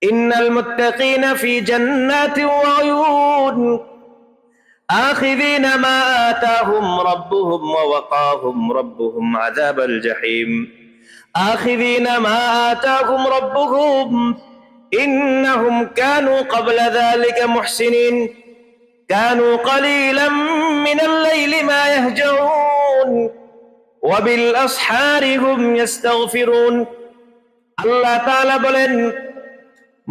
ইন্নাল মুত্তাকিনা ফি জান্নাতিন ওয়া উয়ুন আখিযিনা মা আতাহুম রাব্বুহুম ওয়া ওয়াকাহুম রাব্বুহুম আযাবাল জাহিম আখিযিনা মা আতাহুম রাব্বুহুম ইন্নাহুম কানু ক্বাবলা যালিকা মুহসিনিন কানু ক্বালীলাম মিনাল লাইলি মা ইয়াহজাউন ওয়া বিল আসহারি হুম ইস্তাগফিরুন। আল্লাহ তাআলা বলেন,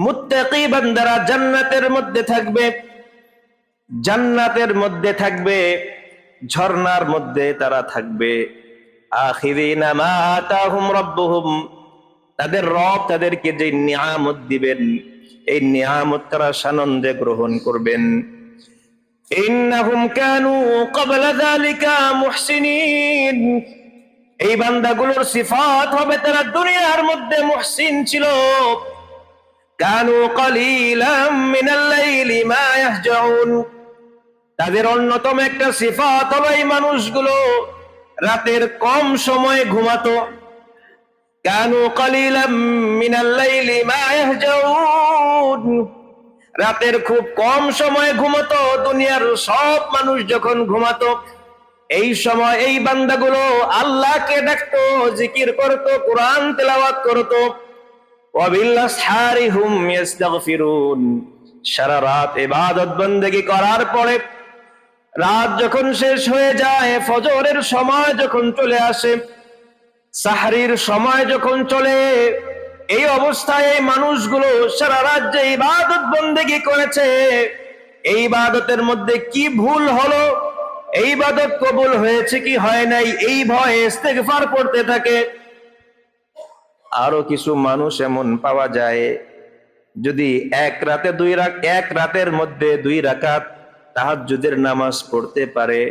মুত্তাকি বান্দারা জান্নাতের মধ্যে থাকবে, জান্নাতের মধ্যে থাকবে, ঝর্ণার মধ্যে তারা থাকবে। আখিরিনা মা আতাহুম রাব্বুহুম, তাদের রব তাদেরকে যে নিয়ামত দিবেন এই নিয়ামত তারা সানন্দে গ্রহণ করবেন। ইন্নাহুম কানু ক্বাবলা যালিকা মুহসিনিন, এই বান্দাগুলোর সিফাত হবে তারা দুনিয়ার মধ্যে মুহসিন ছিল। কানু ক্বালীলাম মিনাল লাইলি মা ইয়াহজাউন, তাদের অন্যতম একটা সিফাত হলো এই মানুষগুলো রাতের কম সময় ঘুমাতো। কানু ক্বালীলাম মিনাল লাইলি মা ইয়াহজাউন, রাতের খুব কম সময় ঘুমাতো। দুনিয়ার সব মানুষ যখন ঘুমাতো এই সময় এই বান্দাগুলো আল্লাহকে ডাকতো, জিকির করতো, কোরআন তেলাওয়াত করতো। ওয়া বিল আসহারি হুম ইস্তাগফিরুন, সারা রাত ইবাদত বন্দেগী করার পরে রাত যখন শেষ হয়ে যায়, ফজরের সময় যখন চলে আসে, সাহরির সময় যখন চলে, এই অবস্থায় এই মানুষগুলো সারা রাত যে ইবাদত বন্দেগী করেছে, এই ইবাদতের মধ্যে কি ভুল হলো, এই ইবাদত কবুল হয়েছে কি হয় নাই, এই ভয়ে ইস্তেগফার পড়তে থাকে। আরো কিছু মানুষ এমন পাওয়া যায়, যদি এক রাতের মধ্যে 2 রাকাত তাহাজ্জুদের নামাজ পড়তে পারে,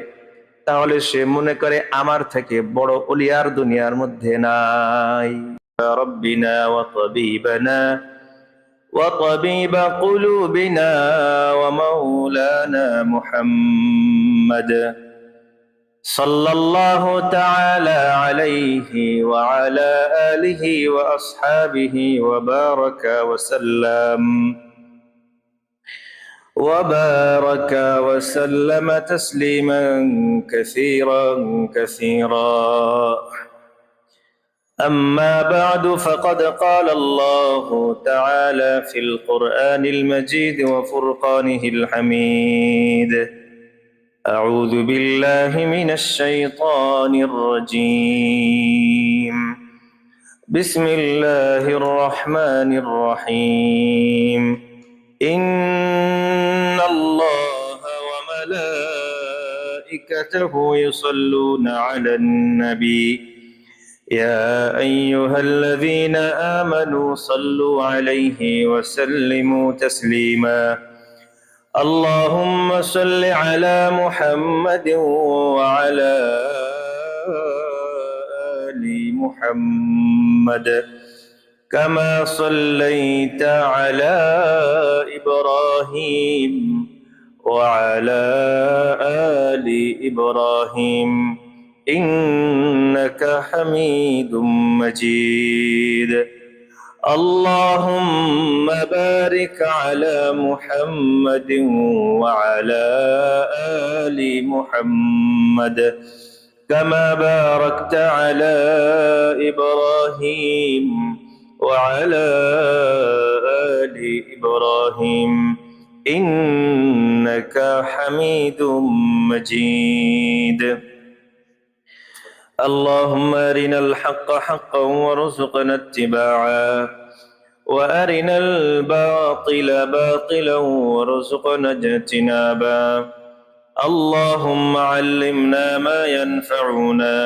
তাহলে সে মনে করে আমার থেকে বড় ওলিয়ার দুনিয়ার মধ্যে নাই। রব্বিনা ওয়া তাবিবানা ওয়া তাবিবা কুলুবিনা ওয়া মাওলানা মুহাম্মাদ সাল্লাল্লাহু তাআলা আলাইহি ওয়া আলা আলিহি ওয়া আসহাবিহি ওয়া বারাকা ওয়া সাল্লাম وبارك وسلم تسليما كثيرا كثيرا. أما بعد، فقد قال الله تعالى في القرآن المجيد وفرقانه الحميد: أعوذ بالله من الشيطان الرجيم، بسم الله الرحمن الرحيم. إن الله وملائكته يصلون على النبي يا أيها الذين آمنوا صلوا عليه وسلموا تسليما. اللهم صل على محمد وعلى آل محمد كما صليت على إبراهيم وعلى آل إبراهيم إنك حميد مجيد. اللهم بارك على محمد وعلى آل محمد كما باركت على إبراهيم وعلى آل إبراهيم إنك حميد مجيد. اللهم أرنا الحق حقا وارزقنا اتباعه وأرنا الباطل باطلا وارزقنا اجتنابه. اللهم علمنا ما ينفعنا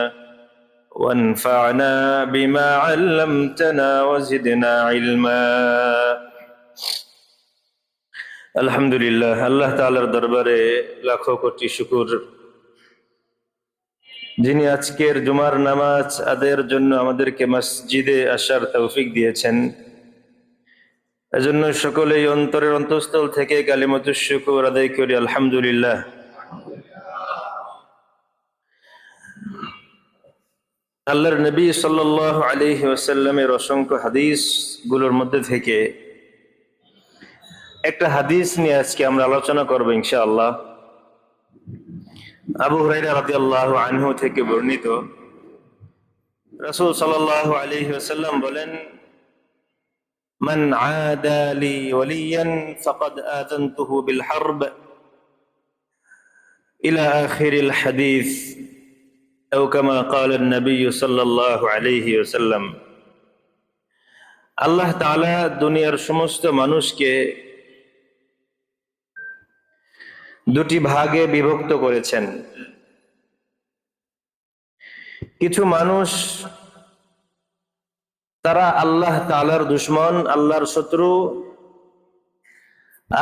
وانفعنا بما علمتنا وزدنا علما. আলহামদুলিল্লাহ, আল্লাহ তাআলার দরবারে লাখো কোটি শুকর, যিনি আজকের জুমার নামাজ আদায়ের জন্য আমাদেরকে মসজিদে আসার তৌফিক দিয়েছেন। এজন্য সকলেই অন্তরের অন্তঃস্থল থেকে কালিমাতুশ শুকর আদায় করি আলহামদুলিল্লাহ। আল্লাহর নবী সাল্লাল্লাহু আলাইহি ওয়াসাল্লামের অসংখ্য হাদিস গুলোর মধ্যে থেকে একটা হাদিস নিয়ে আজকে আমরা আলোচনা করব ইনশাআল্লাহ। আবু হুরায়রা রাদিয়াল্লাহু আনহু থেকে বর্ণিত, রাসূল সাল্লাল্লাহু আলাইহি ওয়াসাল্লাম বলেন, মান আদা লি ওয়ালিয়ান ফাকাদ আযানতুহু বিল হারব ইলা আখিরিল হাদিস আও কামা ক্বালা an-নাবী সাল্লাল্লাহু আলাইহি ওয়াসাল্লাম। আল্লাহ তাআলা দুনিয়ার সমস্ত মানুষকে দুটি ভাগে বিভক্ত করেছেন। কিছু মানুষ তারা আল্লাহ তাআলার দুশমন, আল্লাহর শত্রু,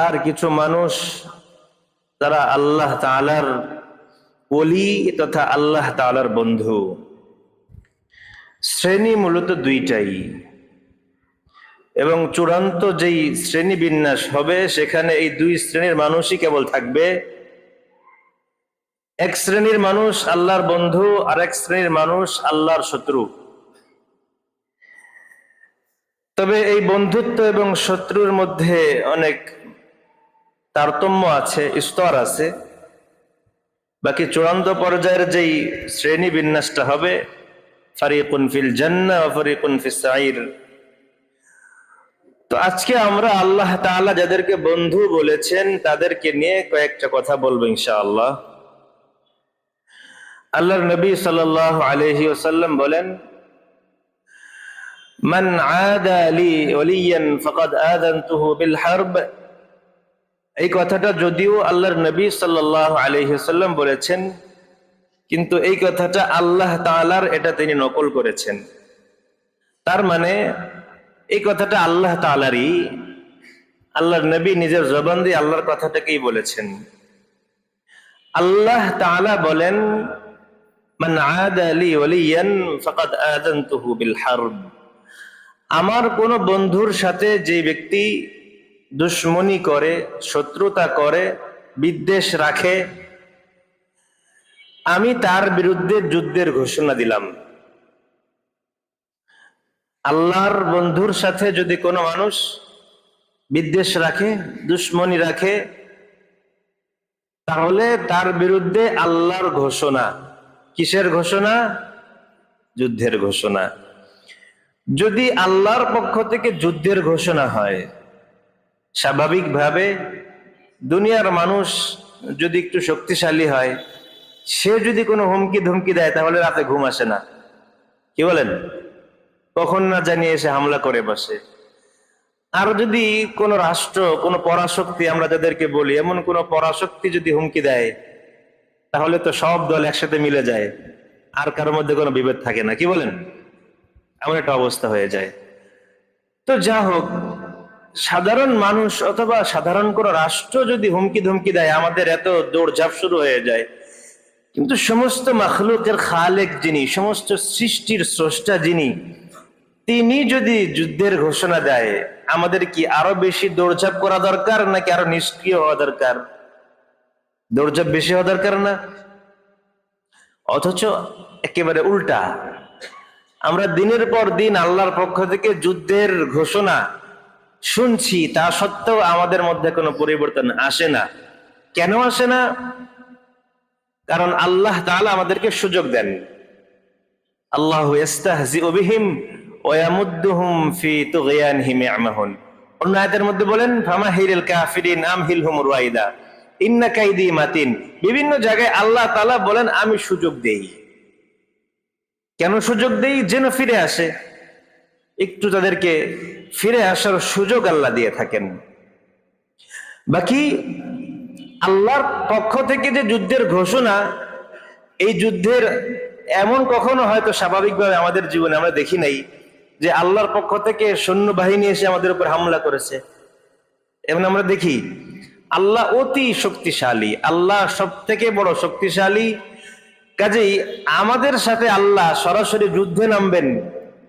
আর কিছু মানুষ তারা আল্লাহ তাআলার ওলি তথা আল্লাহ তাআলার বন্ধু। শ্রেণী মূলত দুইটাই, এবং চূড়ান্ত যেই শ্রেণী বিন্যাস হবে সেখানে এই দুই শ্রেণীর মানুষই কেবল থাকবে। এক শ্রেণীর মানুষ আল্লাহর বন্ধু, আর এক শ্রেণীর মানুষ আল্লাহর শত্রু। তবে এই বন্ধুত্ব এবং শত্রুর মধ্যে অনেক তারতম্য আছে, স্তর আছে। বাকি চূড়ান্ত পর্যায়ের যেই শ্রেণী বিন্যাসটা হবে, ফারিকুন ফিল জান্নাহ ওয়া ফারিকুন ফিস সাঈর। তো আজকে আমরা আল্লাহ তাআলা যাদেরকে বন্ধু বলেছেন তাদেরকে নিয়ে কয়েকটা কথা বলবো ইনশাআল্লাহ। আল্লাহর নবী সাল্লাল্লাহু আলাইহি ওয়াসাল্লাম বলেন, মান আদা লি ওয়ালিয়ান ফাকাদ আযানতুহু বিল হারব। এই কথাটা যদিও আল্লাহর নবী সাল্লাল্লাহু আলাইহি ওয়াসাল্লাম বলেছেন, কিন্তু এই কথাটা আল্লাহ তাআলার, এটা তিনি নকল করেছেন। তার মানে এই কথাটা আল্লাহ তাআলারই, আল্লাহর নবী নিজের জবান দিয়ে আল্লাহর কথাটাকেই বলেছেন। আল্লাহ তাআলা বলেন, মান আদা লি ওয়ালিয়ান ফাকাদ আযানতুহু বিল হারব। আমার কোন বন্ধুর সাথে যে ব্যক্তি দুশমনি করে, শত্রুতা করে, বিদ্বেষ রাখে, আমি তার বিরুদ্ধে যুদ্ধের ঘোষণা দিলাম। আল্লাহর বন্ধুর সাথে যদি কোনো মানুষ বিদ্বেষ রাখে, দুশমনি রাখে, তাহলে তার বিরুদ্ধে আল্লাহর ঘোষণা। কিসের ঘোষণা? যুদ্ধের ঘোষণা। যদি আল্লাহর পক্ষ থেকে যুদ্ধের ঘোষণা হয়, স্বাভাবিকভাবে দুনিয়ার মানুষ যদি একটু শক্তিশালী হয়, সে যদি কোনো হুমকি ধমকি দেয় তাহলে রাতে ঘুম আসে না। কি বলেন? কখন না জানিয়ে এসে হামলা করে বসে। আর যদি কোন রাষ্ট্র, কোন পরাশক্তি, আমরা যাদেরকে বলি, এমন কোন পরাশক্তি যদি হুমকি দেয়, তাহলে তো সব দল একসাথে মিলে যায়, আর কারোর মধ্যে কোনো বিভেদ থাকে না। কি বলেন? এমন একটা অবস্থা হয়ে যায়। তো যা হোক, সাধারণ মানুষ অথবা সাধারণ কোনো রাষ্ট্র যদি হুমকি ধমকি দেয়, আমাদের এত দৌড়ঝাঁপ শুরু হয়ে যায়। কিন্তু সমস্ত মাখলুকের খালেক যিনি, সমস্ত সৃষ্টির স্রষ্টা যিনি, তিনি যদি যুদ্ধের ঘোষণা দেয়, আমাদের কি আরো বেশি দৌড়ঝাঁপ করা দরকার, নাকি আরো নিষ্ক্রিয় হওয়া দরকার? দৌড়ঝাঁপ বেশি হওয়া দরকার না? অথচ একেবারে উল্টা, আমরা দিনের পর দিন আল্লাহর পক্ষ থেকে যুদ্ধের ঘোষণা শুনছি, তা সত্ত্বেও আমাদের মধ্যে কোনো পরিবর্তন আসে না। কেন আসে না? কারণ আল্লাহ তাআলা আমাদেরকে সুযোগ দেন। আল্লাহু ইস্তাহজিউ বিহিম ওয়া ইয়ামুদ্দুহুম ফি তুগয়ানহিম ইয়ামাহুন। অন্য আয়াতের মধ্যে বলেন, ফামাহিরিল কাফিরিন আমহিলহুম রুয়াইদা ইন্না কাইদি মাতিন। বিভিন্ন জায়গায় আল্লাহ তাআলা বলেন আমি সুযোগ দেই। কেন সুযোগ দেই? যেন ফিরে আসে। একটু তাদেরকে ফিরে আসার সুযোগ আল্লাহ দিয়ে থাকেন। বাকি আল্লাহর পক্ষ থেকে যে যুদ্ধের ঘোষণা, এই যুদ্ধের এমন কখনো হয়তো স্বাভাবিকভাবে আমাদের জীবনে আমরা দেখি নাই যে আল্লাহর পক্ষ থেকে সৈন্যবাহিনী এসে আমাদের উপর হামলা করেছে। এমন আমরা দেখি। আল্লাহ অতি শক্তিশালী, আল্লাহ সব থেকে বড় শক্তিশালী। কাজেই আমাদের সাথে আল্লাহ সরাসরি যুদ্ধে নামবেন,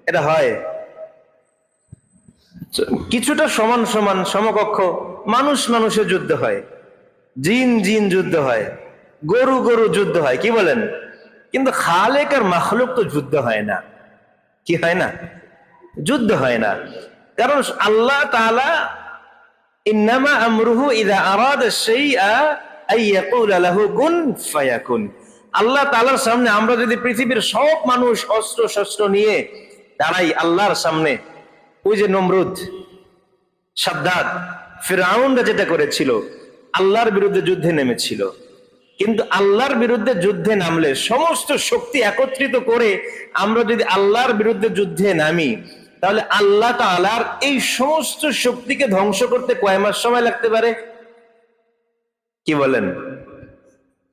এটা হয়? কিছুটা সমান সমান সমকক্ষ মানুষ মানুষের যুদ্ধ হয়, জিন জিন যুদ্ধ হয়, গরু গরু যুদ্ধ হয়। কি বলেন? কিন্তু খালেক আর মাখলুক তো যুদ্ধ হয় না। কি হয় না? যুদ্ধ হয় না। কারণ আল্লাহ তাআলা ইন্নামা আমরুহু ইযা আরাদা শাইআ আইয়াকুলা লাহু কুন ফায়াকুন। আল্লাহ তাআলার সামনে আমরা যদি পৃথিবীর সব মানুষ অস্ত্র শস্ত্র নিয়ে দাঁড়াই আল্লাহর সামনে, ওই যে নমরুদ, সাদ্দাদ, ফিরআউনরা যেটা করেছিল, আল্লাহর বিরুদ্ধে যুদ্ধে নেমেছিল, কিন্তু আল্লাহর বিরুদ্ধে যুদ্ধে নামলে সমস্ত শক্তি একত্রিত করে আমরা যদি আল্লাহর বিরুদ্ধে যুদ্ধে নামি, তাহলে আল্লাহ তাআলার এই সমস্ত শক্তিকে ধ্বংস করতে কয় মাস সময় লাগতে পারে? কি বলেন?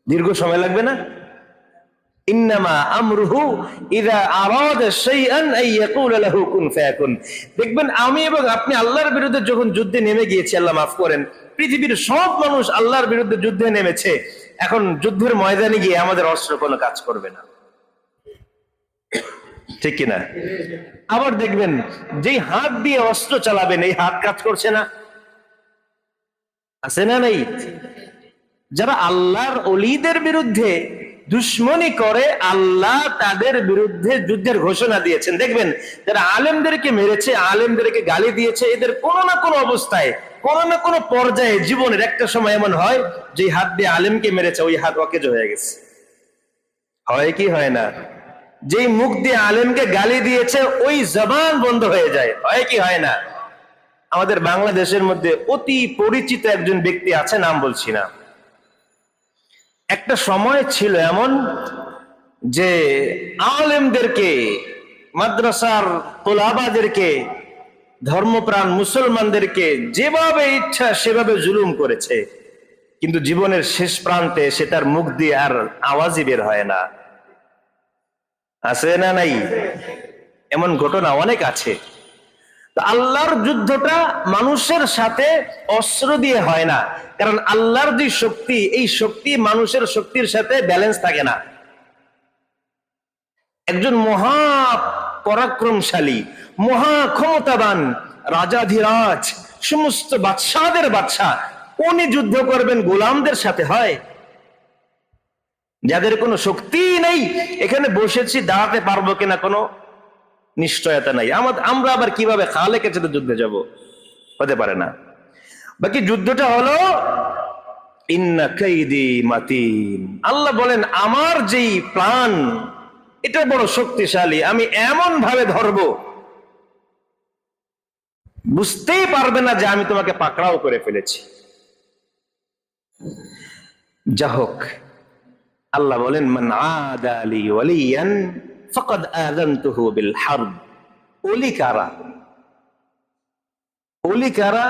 দীর্ঘ সময় লাগবে না? ইন্নামা আমরুহু ইযা আরাদা শাইআন আইয়াকুলা লাহু কুন ফায়াকুন। দেখবেন আমি এবং আপনি আল্লাহর বিরুদ্ধে যখন যুদ্ধে নেমে গিয়েছি, আল্লাহ মাফ করেন, পৃথিবীর সব মানুষ আল্লাহর বিরুদ্ধে যুদ্ধে নেমেছে, এখন যুদ্ধের ময়দানে গিয়ে আমাদের অস্ত্র কোনো কাজ করবে না, ঠিক কিনা? আবার দেখবেন যেই হাত দিয়ে অস্ত্র চালাবেন এই হাত কাজ করছে না, আছে না নাই? যারা আল্লাহর ওলিদের বিরুদ্ধে দুশ্মনী করে আল্লাহ তাদের বিরুদ্ধে যুদ্ধের ঘোষণা দিয়েছেন। দেখবেন যারা আলেমদেরকে মেরেছে, আলেমদেরকে গালি দিয়েছে, এদের কোনো না কোনো অবস্থায়, কোনো না কোনো পর্যায়ে জীবনের একটা সময় এমন হয় যে হাত দিয়ে আলেমকে মেরেছে ওই হাত অকেজ হয়ে গেছে। হয় কি হয় না? যেই মুখ দিয়ে আলেমকে গালি দিয়েছে ওই জবান বন্ধ হয়ে যায়। হয় কি হয় না? আমাদের বাংলাদেশের মধ্যে অতি পরিচিত একজন ব্যক্তি আছে, নাম বলছি না। একটা সময় ছিল এমন যে আলেমদেরকে, মাদ্রাসার তোলাবাদেরকে, ধর্মপ্রাণ মুসলমানদেরকে যেভাবে ইচ্ছা সেভাবে জুলুম করেছে, কিন্তু জীবনের শেষ প্রান্তে সেটার মুখ দিয়ে আর আওয়াজই বের হয় না। আছে না নাই? এমন ঘটনা অনেক আছে। আল্লাহর যুদ্ধটা মানুষের সাথে অস্ত্র দিয়ে হয় না, কারণ আল্লাহর যে শক্তি, এই শক্তি মানুষের শক্তির সাথে ব্যালেন্স থাকে না। একজন মহা পরাক্রমশালী, মহা ক্ষমতাবান রাজাধিরাজ, সমস্ত বাদশাদের বাদশা, উনি যুদ্ধ করবেন গোলামদের সাথে? হয়? যাদের কোনো শক্তি নেই, এখানে বসেছি, দাঁড়াতে পারবো কিনা কোনো নিশ্চয়তা নাই, আমরা আবার কিভাবে খালেকের সাথে যুদ্ধে যাব? হতে পারে না। বাকি যুদ্ধটা হলো ইন্না কাইদি মাতিন। আল্লাহ বলেন আমার যেই প্ল্যান এটা বড় শক্তিশালী, আমি এমন ভাবে ধরবো বুঝতেই পারবে না যে আমি তোমাকে পাকড়াও করে ফেলেছি। যা হোক, আল্লাহ বলেন মান আদা লি ওয়ালিয়ান ফাকাদ আযানতুহু বিল হারব। ওলি কারা? ওলি কারা?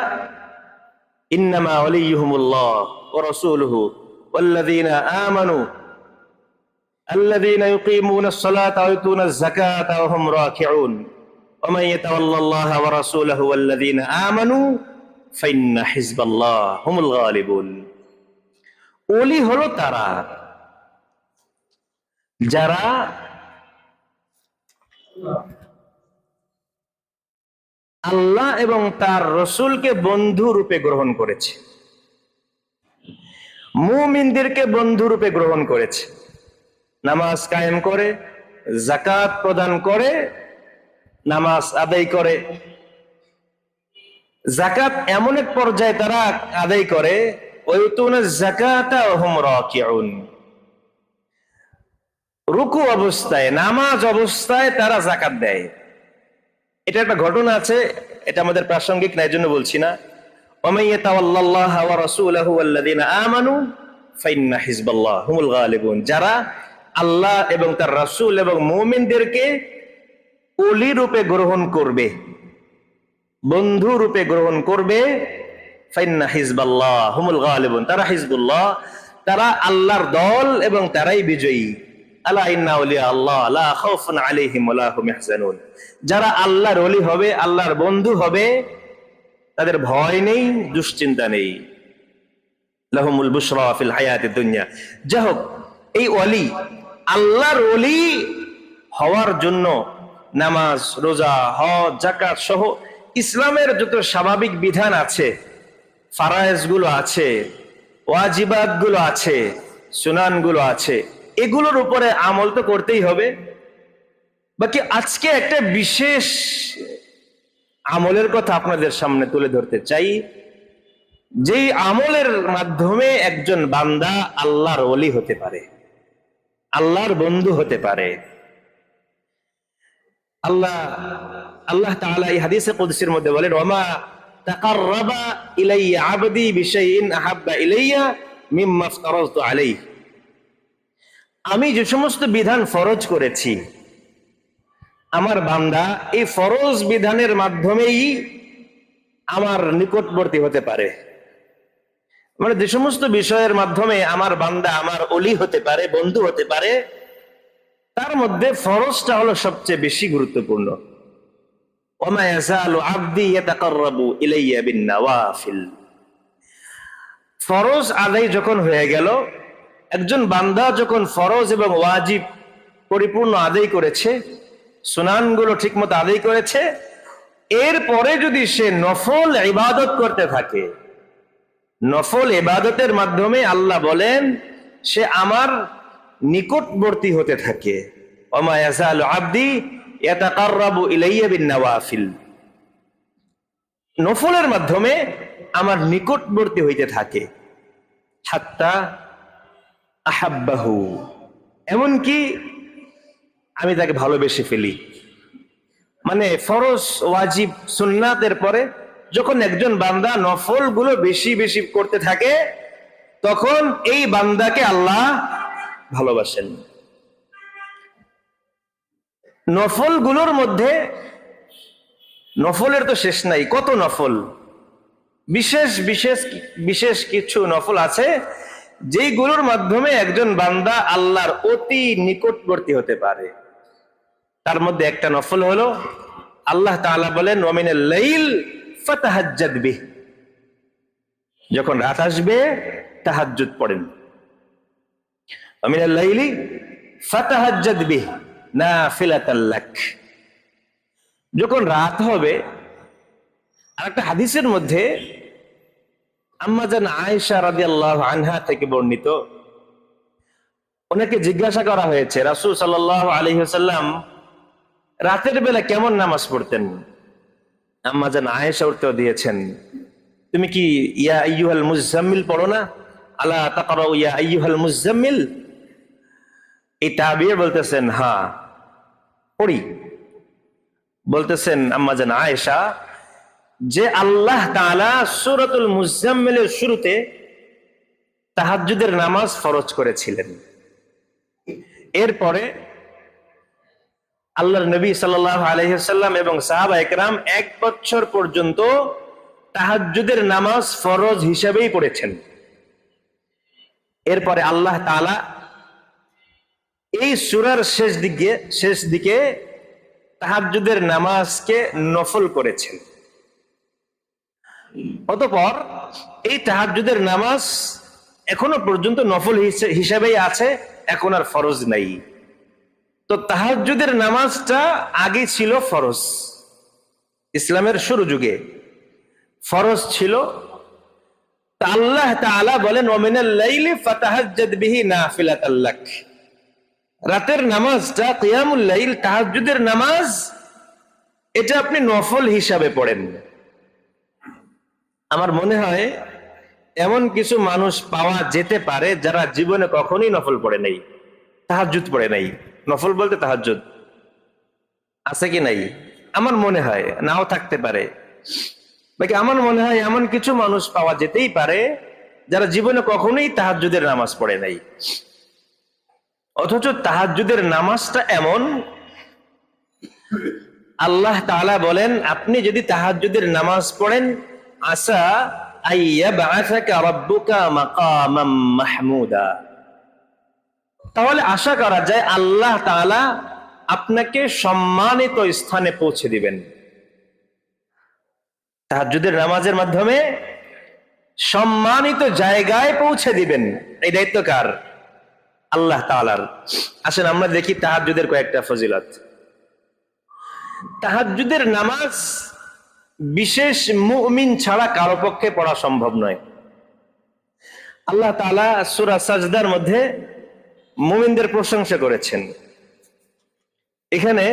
ইন্নামা ওয়ালিয়ুহুমুল্লাহ ওয়া রাসূলুহু ওয়াল্লাযীনা আমানু আল্লাযীনা ইউকিমুনাস সালাতা ওয়া ইউতুনাজ যাকাতা ওয়া হুম রাকিউন ওয়া মান ইয়াতাওয়াল্লাল্লাহা ওয়া রাসূলুহু ওয়াল্লাযীনা আমানু ফাইন্না হিজবাল্লাহ হুমুল গালিবুন। ওলি হলো তারা যারা আল্লাহ এবং তার রসুলকে বন্ধু রূপে গ্রহণ করেছে, মুমিনদেরকে বন্ধু রূপে গ্রহণ করেছে, নামাজ কায়েম করে, যাকাত প্রদান করে, নামাজ আদায় করে। যাকাত এমন এক পর্যায়ে তারা আদায় করে, ওয়ায়ুতুনাজ যাকাতা ওয়া হুম রাকিউন, রুকু অবস্থায়, নামাজ অবস্থায় তারা যাকাত দেয়। এটা একটা ঘটনা আছে, এটা আমাদের প্রাসঙ্গিক না, এই জন্য বলছি না। ওয়া মান ইয়াতাওয়াল্লাল্লাহা ওয়া রাসূলুহু ওয়াল্লাযীনা আমানু ফাইন্না হিজবাল্লাহ হুমুল গালিবুন। যারা আল্লাহ এবং তার রাসূল এবং মুমিনদেরকে ওলি রূপে গ্রহণ করবে, বন্ধু রূপে গ্রহণ করবে, ফাইন্না হিজবাল্লাহ হুমুল গালিবুন, তারা হিজবুল্লাহ, তারা আল্লাহর দল এবং তারাই বিজয়ী। আলা ইন্না আউলিয়া আল্লাহ লা খাউফুন আলাইহিম ওয়া লা হুম ইয়াহজানুন। যারা আল্লাহর ওলি হবে, আল্লাহর বন্ধু হবে, তাদের ভয় নেই, দুশ্চিন্তা নেই। লাহুমুল বুশরা ফিল হায়াতিদ দুনিয়া। যাই হোক, এই ওলি, আল্লাহর ওলি হওয়ার জন্য নামাজ, রোজা, হজ, যাকাত সহ ইসলামের যত স্বাভাবিক বিধান আছে, ফারায়েজ গুলো আছে, ওয়াজিবাত গুলো আছে, সুনান গুলো আছে, এগুলোর উপরে আমল তো করতেই হবে। বাকি আজকে একটা বিশেষ আমলের কথা আপনাদের সামনে তুলে ধরতে চাই। যেই আমলের মাধ্যমে একজন বান্দা আল্লাহর ওলি হতে পারে, আল্লাহর বন্ধু হতে পারে। আল্লাহ তাআলা এই হাদিসে কুদসির মধ্যে বলেন, ওয়ামা তাকাররাবা ইলাইয়া আবদি বিশাইইন আহাব্বা ইলাইয়া মিম্মা আফতারাতু আলাইহি। আমি যে সমস্ত বিধান ফরজ করেছি, আমার বান্দা এই ফরজ বিধানের মাধ্যমেই আমার নিকটবর্তী হতে পারে। মানে যে সমস্ত বিষয়ের মাধ্যমে আমার বান্দা আমার ওলি হতে পারে, বন্ধু হতে পারে, তার মধ্যে ফরজটা হলো সবচেয়ে বেশি গুরুত্বপূর্ণ। ওমা ইয়াযালু আবদি ইয়াতাকাররাবু ইলাইয়া বিন-নওয়াফিল। ফরজ আদায় যখন হয়ে গেল, একজন বান্দা যখন ফরজ এবং ওয়াজিব পরিপূর্ণ আদায় করেছে, সুনানগুলো ঠিকমতো আদায় করেছে, এরপরে যদি সে নফল ইবাদত করতে থাকে, নফল ইবাদতের মাধ্যমে আল্লাহ বলেন সে আমার নিকটবর্তী হতে থাকে। ওমা ইয়াযালু আবদি ইয়াতাকাররাবু ইলাইয়া বিন-নওয়াফিল। নফলের মাধ্যমে আমার নিকটবর্তী হইতে থাকে, হাত্তা আহাব্বাহু, এমনকি আমি তাকে ভালোবেসে ফেলি। মানে ফরজ ওয়াজিব সুন্নাতের পরে যখন একজন বান্দা নফল গুলো বেশি বেশি করতে থাকে, তখন এই বান্দাকে আল্লাহ ভালোবাসেন। নফল গুলোর মধ্যে নফলের তো শেষ নাই, কত নফল, বিশেষ বিশেষ বিশেষ কিছু নফল আছে যেইগুলোর মাধ্যমে একজন বান্দা আল্লাহর অতি নিকটবর্তী হতে পারে। তার মধ্যে একটা নফল হলো, আল্লাহ তাআলা বলেন ওয়া মিনাল লাইল ফাতাহাজ্জাদ বিহি, যখন রাত আসবে তাহাজ্জুদ পড়েন। ওয়া মিনাল লাইলি ফাতাহাজ্জাদ বিহি নাফিলাতাল লাক। যখন রাত হবে, আরেকটা হাদিসের মধ্যে আম্মা জান আয়েশা রাদিয়াল্লাহু আনহা থেকে বর্ণিত, ওনাকে জিজ্ঞাসা করা হয়েছে রাসূল সাল্লাল্লাহু আলাইহি ওয়াসাল্লাম রাতের বেলা কেমন নামাজ পড়তেন। আম্মা জান আয়েশা উত্তর দিয়েছেন, তুমি কি ইয়া আইয়ুহাল মুজাম্মিল পড়ো না? আলা তাকরাউ ইয়া আইয়ুহাল মুজাম্মিল। এই তাবিঈ বলতেছেন হ্যাঁ পড়ি। বলতেছেন আম্মা জান আয়েশা যে আল্লাহ তাআলা সূরাতুল মুজাম্মিলের শুরুতে তাহাজ্জুদের নামাজ ফরজ করেছিলেন। এরপরে আল্লাহর নবী সাল্লাল্লাহু আলাইহি ওয়াসাল্লাম এবং সাহাবা একরাম 1 বছর পর্যন্ত তাহাজ্জুদের নামাজ ফরজ হিসেবেই পড়েছেন। এরপরে আল্লাহ তাআলা এই সূরার শেষ দিকে তাহাজ্জুদের নামাজকে নফল করেছেন। অতঃপর এই তাহাজ্জুদের নামাজ এখনো পর্যন্ত নফল হিসাবেই আছে, এখন আর ফরজ নাই। তো তাহাজ্জুদের নামাজটা আগে ছিল ফরজ, ইসলামের শুরু যুগে ফরজ ছিল। আল্লাহ তাআলা বলেন ওয়া মিনাল লাইলি ফাতাহাজ্জাদ বিহি নাফিলাতাল লাক। রাতের নামাজটা কিয়ামুল লাইল, তাহাজ্জুদের নামাজ, এটা আপনি নফল হিসাবে পড়েন। আমার মনে হয় এমন কিছু মানুষ পাওয়া যেতে পারে যারা জীবনে কখনোই নফল পড়ে নাই, তাহাজ্জুদ পড়ে নাই। নফল বলতে তাহাজ্জুদ আছে কি নাই? আমার মনে হয় নাও থাকতে পারে। বাকি আমার মনে হয় এমন কিছু মানুষ পাওয়া যেতেই পারে যারা জীবনে কখনোই তাহাজ্জুদের নামাজ পড়ে নাই। অথচ তাহাজ্জুদের নামাজটা এমন, আল্লাহ তাআলা বলেন আপনি যদি তাহাজ্জুদের নামাজ পড়েন, আসা আইয়াবআসাকা রাব্বুকা মাকামাম মাহমুদা, তাহলে আশা করা যায় আল্লাহ তাআলা আপনাকে সম্মানিত স্থানে পৌঁছে দিবেন। তাহাজ্জুদের নামাজের মাধ্যমে সম্মানিত জায়গায় পৌঁছে দিবেন। এই দায়িত্ব কার? আল্লাহ তাআলার। আসেন আমরা দেখি তাহাজ্জুদের কয়েকটা ফজিলত। তাহাজ্জুদের নামাজ বিশেষ মুমিন ছাড়া কারো পক্ষে পড়া সম্ভব নয়। আল্লাহ তাআলা সূরা সাজদার মধ্যে মুমিনদের প্রশংসা করেছেন। এখানে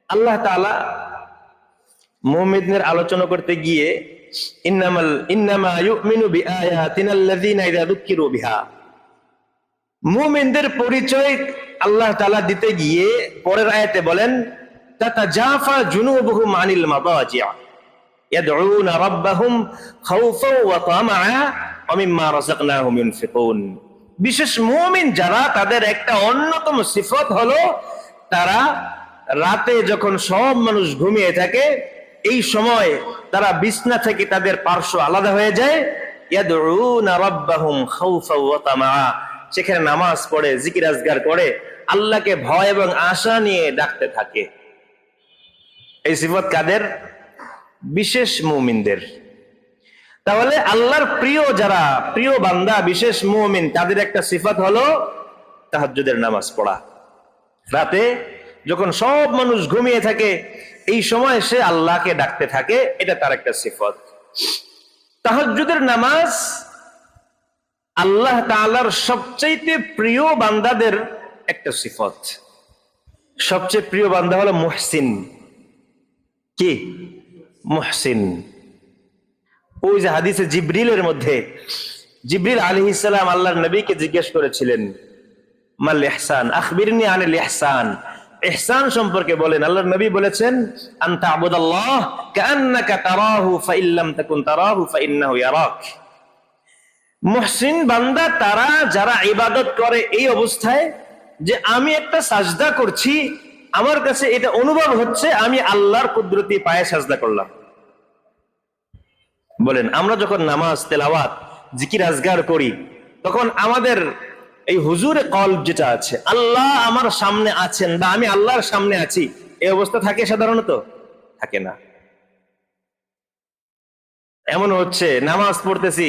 আল্লাহ তাআলা মুমিনদের আলোচনা করতে গিয়ে ইন্নামা ইউমিনু বিআয়াতিনা আল্লাযীনা ইযা যুক্কিরু বিহা। মুমিনদের পরিচয় আল্লাহ তাআলা দিতে গিয়ে পরের আয়াতে বলেন, তাতাজাফা জুনুবুহুম আনিল মাদাজি' ইয়াদউনা রাব্বাহুম খাউফাও ওয়া তামাআ ওয়া মিম্মা রাযাকনাহুম ইউনফিকুন। বিশেষ মুমিন যারা, তাদের একটা অন্যতম সিফত হলো তারা রাতে যখন সব মানুষ ঘুমিয়ে থাকে, এই সময় তারা বিছনা থেকে তাদের পার্শ্ব আলাদা হয়ে যায়, ইয়াদউনা রাব্বাহুম খাউফাও ওয়া তামাআ, সেখানে নামাজ পড়ে, জিকির আজগার করে, আল্লাহকে ভয় এবং আশা নিয়ে ডাকতে থাকে। এই সিফত কাদের? বিশেষ মুমিনদের। তাহলে আল্লাহর প্রিয় যারা, প্রিয় বান্দা, বিশেষ মুমিন, তাদের একটা সিফত হলো তাহাজ্জুদের নামাজ পড়া। রাতে যখন সব মানুষ ঘুমিয়ে থাকে, এই সময় সে আল্লাহকে ডাকতে থাকে, এটা তার একটা সিফত। তাহাজ্জুদের নামাজ আল্লাহ তাআলার সবচেয়ে প্রিয় বান্দাদের একটা সিফত। সবচেয়ে প্রিয় বান্দা হলো মুহসিন। কি? মুহসিন। ওই যে হাদিসে জিবরিলের মধ্যে জিবরিল আলাইহিস সালাম আল্লাহর নবীকে জিজ্ঞেস করেছিলেন, মাল ইহসান, আখবিরনি আনিল ইহসান, ইহসান সম্পর্কে বলেন। আল্লাহর নবী বলেছেন, আন তা'বুদাল্লাহ কাআন্নাকা তারাহু ফাইন লাম তাকুন তারাহু ফাইন্নাহু ইয়ারাক। মুহসিন বান্দা তারা যারা ইবাদত করে এই অবস্থায় যে আমি একটা সাজদা করছি, আমার কাছে এটা অনুভব হচ্ছে আমি আল্লাহর কুদরতি পায়ে সাজদা করলাম। বলেন, আমরা যখন নামাজ, তেলাওয়াত, জিকির আজগার করি, তখন আমাদের এই হুজুরে কলব যেটা আছে, আল্লাহ আমার সামনে আছেন বা আমি আল্লাহর সামনে আছি, এই অবস্থা থাকে? সাধারণত থাকে না। এমন হচ্ছে নামাজ পড়তেছি,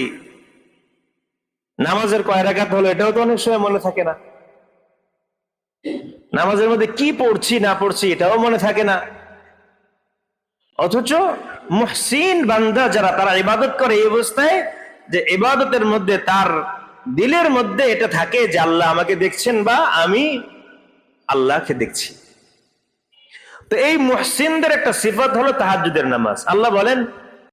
নামাজের কয় রাকাত হলো এটাও তো অনেক সময় মনে থাকে না। নামাজের মধ্যে কি পড়ছি না পড়ছি এটাও মনে থাকে না। অথচ মুহসিন বান্দা যারা, তারা ইবাদত করে এই অবস্থায় যে ইবাদতের মধ্যে তার দিলের মধ্যে এটা থাকে যে আল্লাহ আমাকে দেখছেন বা আমি আল্লাহকে দেখছি। তো এই মুহসিনদের একটা সিফত হলো তাহাজ্জুদের নামাজ। আল্লাহ বলেন,